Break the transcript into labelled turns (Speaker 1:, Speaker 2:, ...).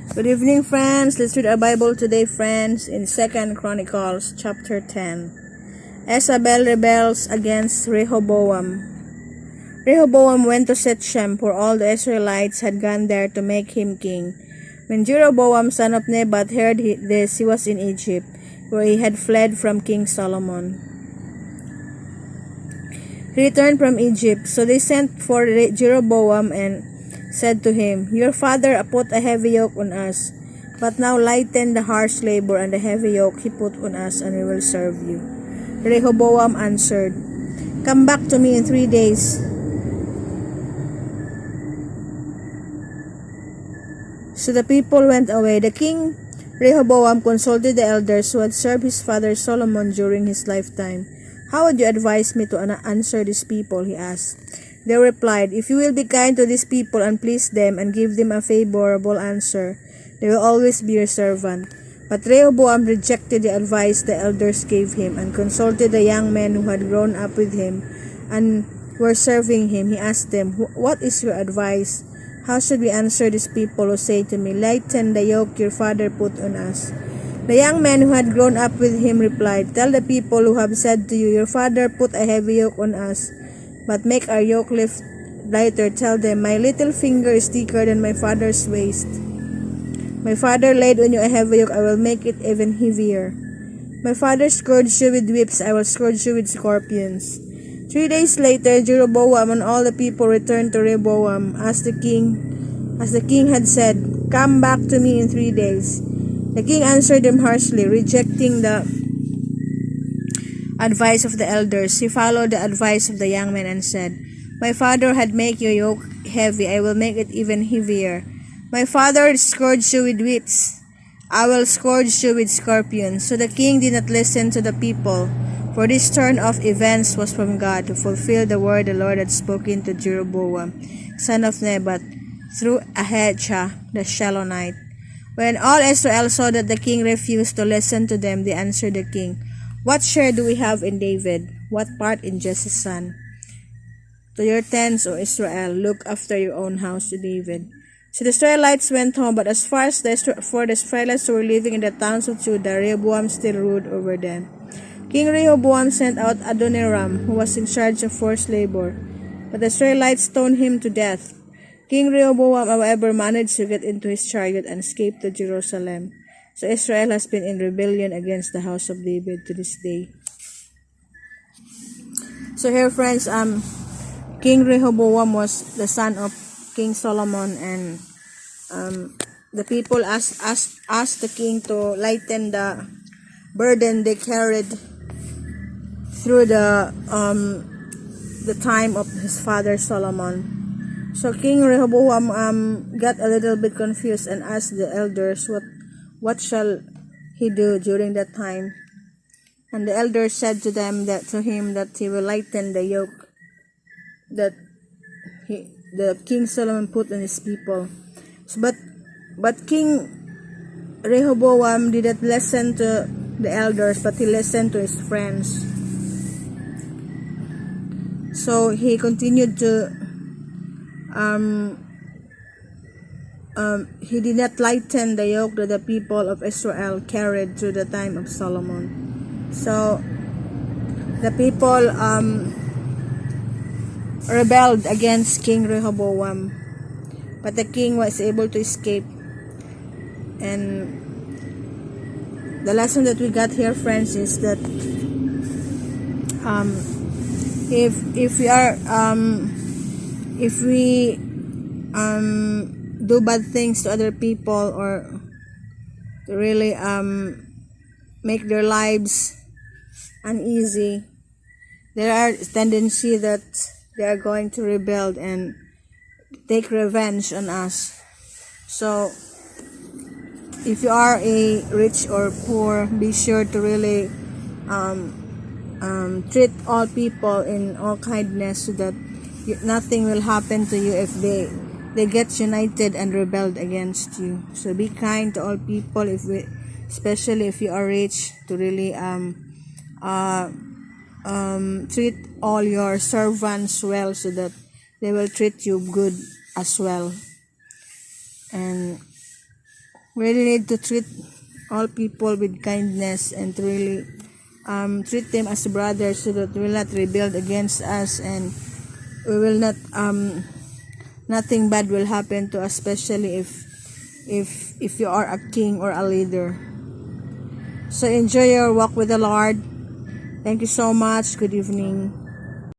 Speaker 1: Good evening, friends. Let's read our Bible today, friends, in 2 Chronicles chapter 10. Jezebel rebels against Rehoboam. Rehoboam went to Shechem, for all the Israelites had gone there to make him king. When Jeroboam, son of Nebat, heard this, he was in Egypt, where he had fled from King Solomon. He returned from Egypt, so they sent for Jeroboam and said to him, "Your father put a heavy yoke on us, but now lighten the harsh labor and the heavy yoke he put on us, and we will serve you." Rehoboam answered, "Come back to me in 3 days." So the people went away. The king Rehoboam consulted the elders who had served his father Solomon during his lifetime. "How would you advise me to answer these people?" he asked. They replied, "If you will be kind to these people and please them and give them a favorable answer, they will always be your servant." But Rehoboam rejected the advice the elders gave him and consulted the young men who had grown up with him and were serving him. He asked them, "What is your advice? How should we answer these people who say to me, 'Lighten the yoke your father put on us'?" The young men who had grown up with him replied, "Tell the people who have said to you, 'Your father put a heavy yoke on us, but make our yoke lighter.' Tell them, 'My little finger is thicker than my father's waist. My father laid on you a heavy yoke, I will make it even heavier. My father scourged you with whips, I will scourge you with scorpions." 3 days later, Jeroboam and all the people returned to Rehoboam, as the king had said, "Come back to me in 3 days." The king answered them harshly, rejecting the advice of the elders. He followed the advice of the young men and said, "My father had made your yoke heavy, I will make it even heavier. My father scourged you with whips, I will scourge you with scorpions." So the king did not listen to the people, for this turn of events was from God, to fulfill the word the Lord had spoken to Jeroboam, son of Nebat, through Ahijah the Shilonite. When all Israel saw that the king refused to listen to them, they answered the king, "What share do we have in David? What part in Jesse's son? To your tents, O Israel, look after your own house to David." So the Israelites went home, but as far as the Israelites who were living in the towns of Judah, Rehoboam still ruled over them. King Rehoboam sent out Adoniram, who was in charge of forced labor, but the Israelites stoned him to death. King Rehoboam, however, managed to get into his chariot and escape to Jerusalem. So Israel has been in rebellion against the house of David to this day. So here, friends, King Rehoboam was the son of King Solomon, and the people asked the king to lighten the burden they carried through the time of his father Solomon. So King Rehoboam got a little bit confused and asked the elders what shall he do during that time. And the elders said to him that he will lighten the yoke that the King Solomon put on his people. So, but King Rehoboam did not listen to the elders, but he listened to his friends. So he continued to he did not lighten the yoke that the people of Israel carried through the time of Solomon. So the people rebelled against King Rehoboam, but the king was able to escape. And the lesson that we got here, friends, is that if we do bad things to other people, or to really make their lives uneasy, there are tendency that they are going to rebel and take revenge on us. So if you are a rich or poor, be sure to really treat all people in all kindness, so that nothing will happen to you if they get united and rebelled against you. So be kind to all people, especially if you are rich, to really treat all your servants well, so that they will treat you good as well. And We really need to treat all people with kindness and to really treat them as brothers so that they will not rebel against us, and we will not nothing bad will happen to us, especially if you are a king or a leader. So enjoy your walk with the Lord. Thank you so much. Good evening.